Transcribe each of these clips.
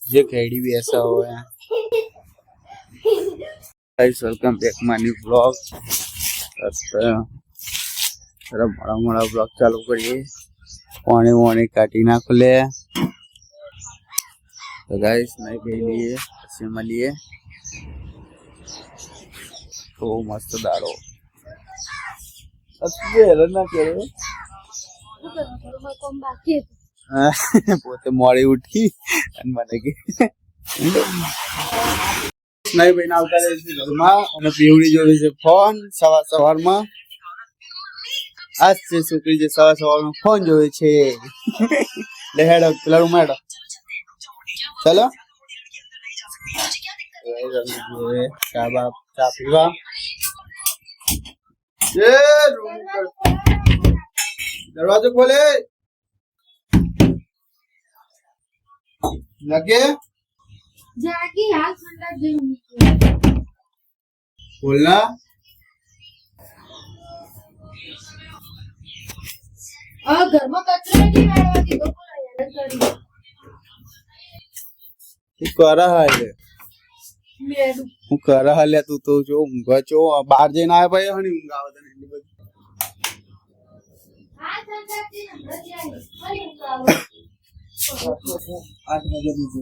જે ઘેડી બેસા હોય guys welcome back my new blog મોડા બ્લોગ ચાલુ કરીએ પાણી કાઢી નાખો લે તો ગાઈસ નહીં પી લઈએ પછી મળીએ તો મસ્ત દાડો ના કરે પોતે મોડી ઉઠી અને મને કે નહીં ભાઈ આવતા રહેશે ઘરમાં અને પીવડી જોડે છે ફોન સવારમાં આજ છે છોકરી જે સવારમાં ફોન જોવે છે લે હેડો પેલા રૂમ હેડો ચલો ચા પીવા દરવાજો ખોલે लगे जाके हाथ ठंडा दे बोलना घर में कचरा नहीं डालवा दी तो कोई हैरान करी तू कर रहा है मेरू હું कर रहा है तू तो जो ઊંઘા છો બહાર જઈને આયા ભાઈ હણી ઊંઘ આવે તને એટલી બધી हाथ ठंडा दे हमरा जाए अरे उठाओ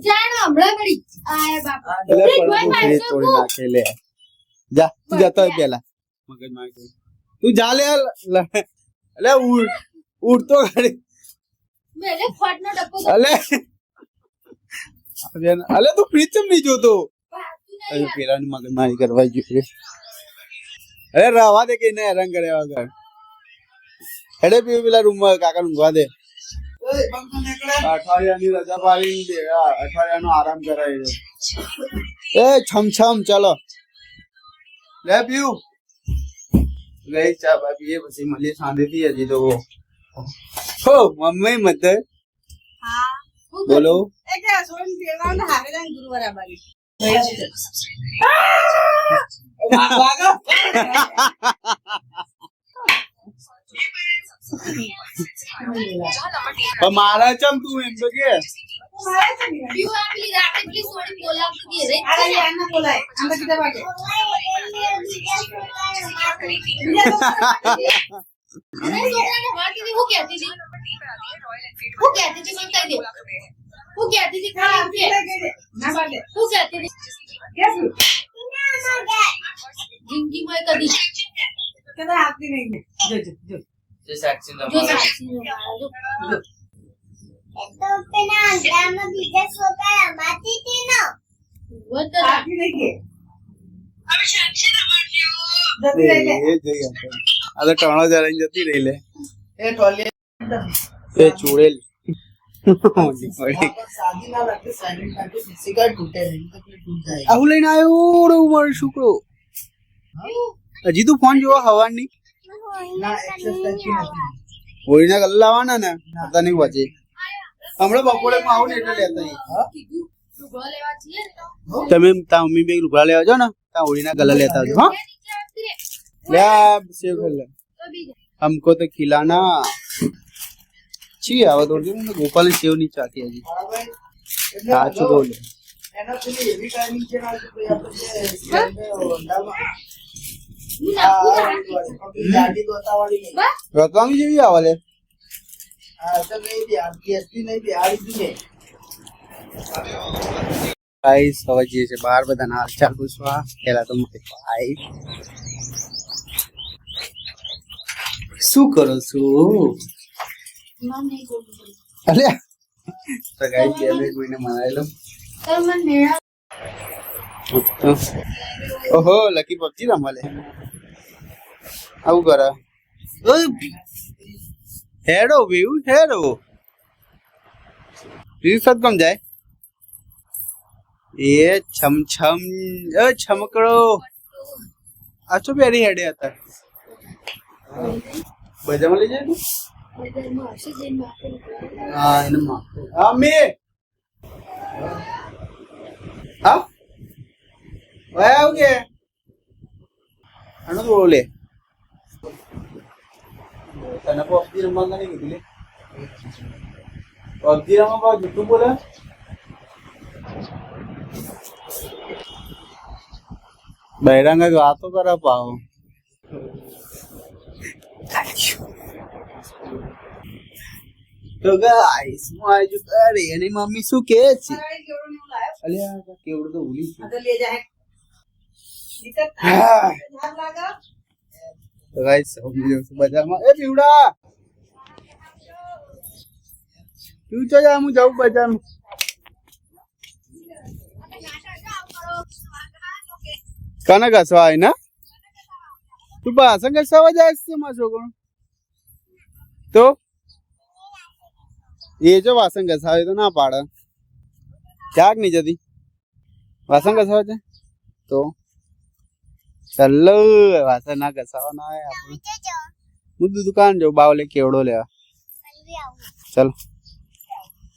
जानो हमरा बड़ी आए बाप એટલે પણ તોડી નાખે લે જા તું જતો હોય પેલા મગજ માં તું જા લે એટલે ઉડતો ગાડી મેલે ફાટનો ડબ્બો અલે તું ફ્રીજ ચમ નહીં જોતો અરે પેલાની મગજ મારી કરવા જોઈએ અરે રવા દે કે ને હેરાન કર્યા વગર હેડે પી પેલા રૂમ માં કાકા ઊંઘવા દે અઠવાડિયાની રજા પાડી દે અઠવાડિયાનો આરામ કરાવી દે એ છમ ચાલો લે પીવું લઈ ચા પીએ પછી મળીએ શાંતિથી હજી તો હો મમ્મી મત हां બોલો एक सोन पेवा ना हावेदान गुरुवार आबारी મારા ચમ તું એમ તો કે क्यों आपली रात प्लीज थोड़ी बोला की रे अरे यार ना बोला है हम किधर बाटे अरे सोना ने बात की वो कहती थी बताई दे वो कहती थी खाली ना बाटे वो कहती थी कैसे जिंदगी में कभी कदा आती नहीं जो साक्षी जो तो पेना ड्रामा बीजा सोता माती थी ना वो तो आती नहीं है अब साक्षी આ તો ટણો જરાઈ જતી રહી લે એ ટોલી એ ચૂડેલ शादी ना रखते साइलेंट करके किसी का टूटे नहीं तो फिर टूट जाएगा આવું લઈને આવ્યો મારો છોકરો હજી તું ફોન જોવા હવાની ना एक्सेस करके नहीं હોળીના કલર લાવવાના ને પતા નહીં પછી હમણાં બપોરે માં આવું ને એટલે લેતા લુગડા લેવા છીએ ને તો તમે તા મમ્મી બે લુગડા લેવા જાઓ ને તા હોળીના કલર લેતા આવજો હા ले सेव कर ले हमको तो खिलाना छी आवा तो गोपाल ने सेव नहीं चाहती है जी हां चुप बोले एना चली हेवी टाइमिंग के ना तो यहाँ पर होंडा में गाड़ी दोता वाली नहीं रकम जी आवाले तो नहीं दी आपकी एसपी नहीं दी आड़ी दी गाइस હવે જે છે બહાર બધાના હાલચાલ પૂછવા પહેલા તો મને ભાઈ શું કરો છો मन नहीं बोलूं અલે તો ગાઈસ બે કોઈને મનાઈ લો तर मन मेरा ઓહો લકી પબજી રમવાલે આવું કરે હેડો વ્યુ હેડો રીસ કમ જાય એ છમ છમકડો આછો પેરી હેડે હતા બજામાં લઈ જાય इधर में ऑक्सीजन में હા એને માં હા મે હા ઓય આવ કે આનો બોલે તને પબજી રમવા નહીં કીધું લે પબજી રમવા જુઠ્ઠું બોલે બૈરાંગ જ વાતો કરે પાવ તો ગાઈસ હું આજુ અરે એની મમ્મી શું કહે છે અલ્યા કેવડું તો ભૂલી ગયો. હા. તો ગાઈસ હું જઉં છું બજારમાં. એ પીવડા તું તો જા હું જાઉં બજારમાં. કને ઘસવા આવી ને તું પાછા ઘસવા જાય છે મારો છોકરો તો એ જો વાસણ ઘસાવે તો ના પાડે ક્યાંક નહીં જતી વાસણ ઘસાવે છે તો ચાલો વાસણ ના ઘસાવા ના આવે આપણે હું દુકાન જાઉં બાવલે કેવડો લેવા ચલો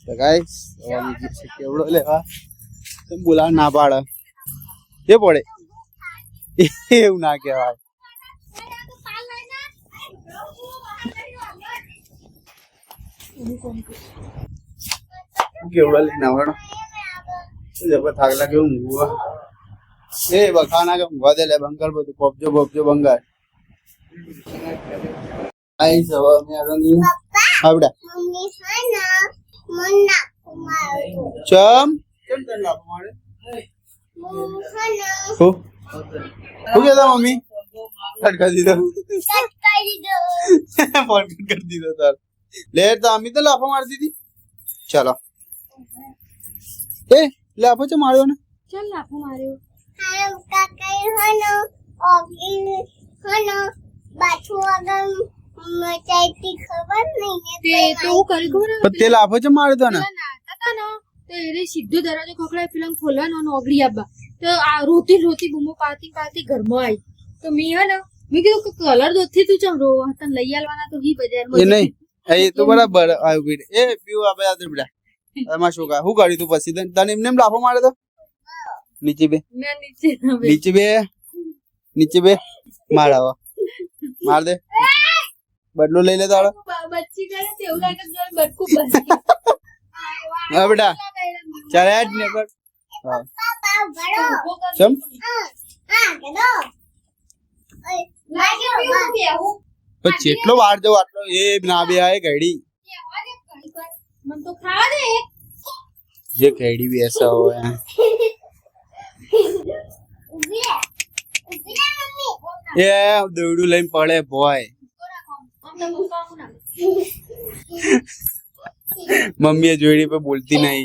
તો ગાઈસ કેવડો લેવા તો બોલાવ ના પાડે એ પડે એવું ના કહેવાય કેવડો લઈને આવવાનો થાક લાગે ઊંઘવા એ બખાના કે ઊંઘવા દે લે બંગાળ બધું પોપજો પોપજો બંગાળ આઈ સવા મે આગળની આવડા મમ્મી ખાના મન્ના કુમાર ચમ કેમ તને લાભ મળે મમ્મી ખાના હો હું કહેતા મમ્મી કટ કરી દીધો કટ કરી દો ફોન કરી દીધો તાર લે તો અમી તો લાફા મારતી હતી ચલો એ લાફો છે માર્યો ને ચાલ લાફો માર્યો હામ કાકાઈ હનો ઓગી હનો બાથુ આગળ મચાઈતી ખબર નહીં તે તો હું કરી ખબર પણ તે લાફો છે માર્યો તો ને નાતા હતા ને તો એને સીધો દરવાજો ખખડાય પેલા ખોલવાનો અને ઓગળી આબા તો આ રોતી રોતી બૂમો પાતી પાતી ઘરમાં આવી તો મેં હે ને મેં કીધું કે કલર દોથી તું ચમ રો તને લઈ આલવાના તો ઘી બજારમાં એ નહીં એ તો બરાબર આવ્યું પીડે એ પીવું આપણે આ બેડા એમાં શું કા શું કર્યું તું પછી તને એમને એમ લાફો માર્યો તો નીચે બે ના નીચે ના બે. નીચે બે નીચે બે માર આવો માર દે બદલો લઈ લે તારો બચ્ચી કરે તો એવું લાગે કે બટકું બચી હા બેટા ચાલ હેડ ને કર હા પાપા ભરો ચમ હા કેદો ઓય લાગે પીવું બેહું તો જેટલો વાર જવો આટલો એ ના બે આય ઘડી મન તો ખાવા દે જે ઘડી બેસા હોય ઉભી રે મમ્મી એ દોડું લઈને પડે બોય આમ તો મુકાવું ના મમ્મી જોડી पे बोलती नहीं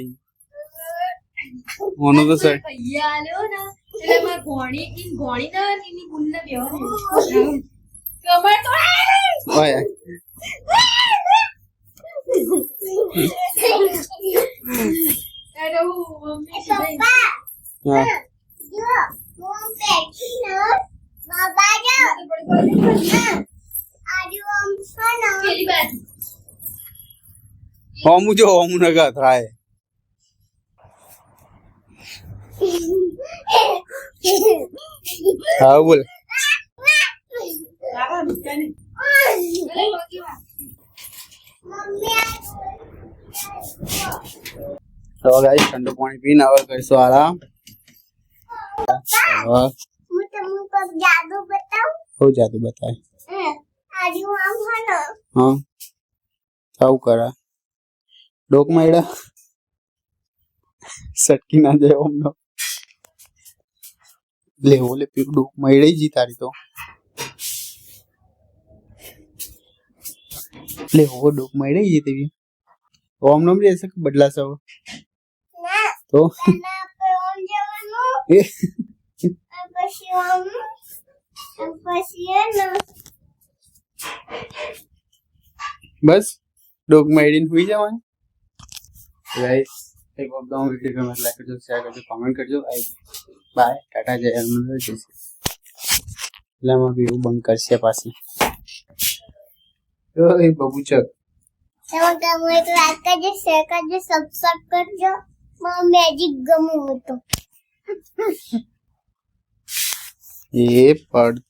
ઓનો તો સર ભૈયા આલ્યો ને એટલે માર ઘોણી ના નીની ગુંડ બેહો ને કમર તો ઓય અરે હું મમ્મી પપ્પા હા જો મોમ પેટી નો બાબા જો આજુ આમ સનો પેલી બાજુ હોમુ જો હોમુ નગા થાય હા બોલ તો ગાઈસ ઠંડુ પાણી પીને હવે કરીશું આરામ હવે હું તમને કોક જાદુ બતાવું હો જાદુ બતાય આજુ આમ હનો હા આવું કરા ડોક માયડા સટકી ના જાય ઓમનો લેવો લે પીક ડોક માયડી જી તારી તો લેવો ડોક માયડી જી તેવી ઓમનો બી એસે બદલા સવ ના તો ના પે ઓમ જવાનું એ પછી આમ પછી એનો બસ ડોક માયડીને હુઈ જવાનું ગાઈસ એક વખત વિડિયો ગમે લાઈક કરજો શેર કરજો કમેન્ટ કરજો બાય ટાટા જય હનુમાન જય શ્રી લામાં બી એવું બંધ કરશે પાછી ઓય બબુચક તમે ગમે તો લાઈક કરજો શેર કરજો સબસ્ક્રાઇબ કરજો મેજિક ગમું તો એ પડ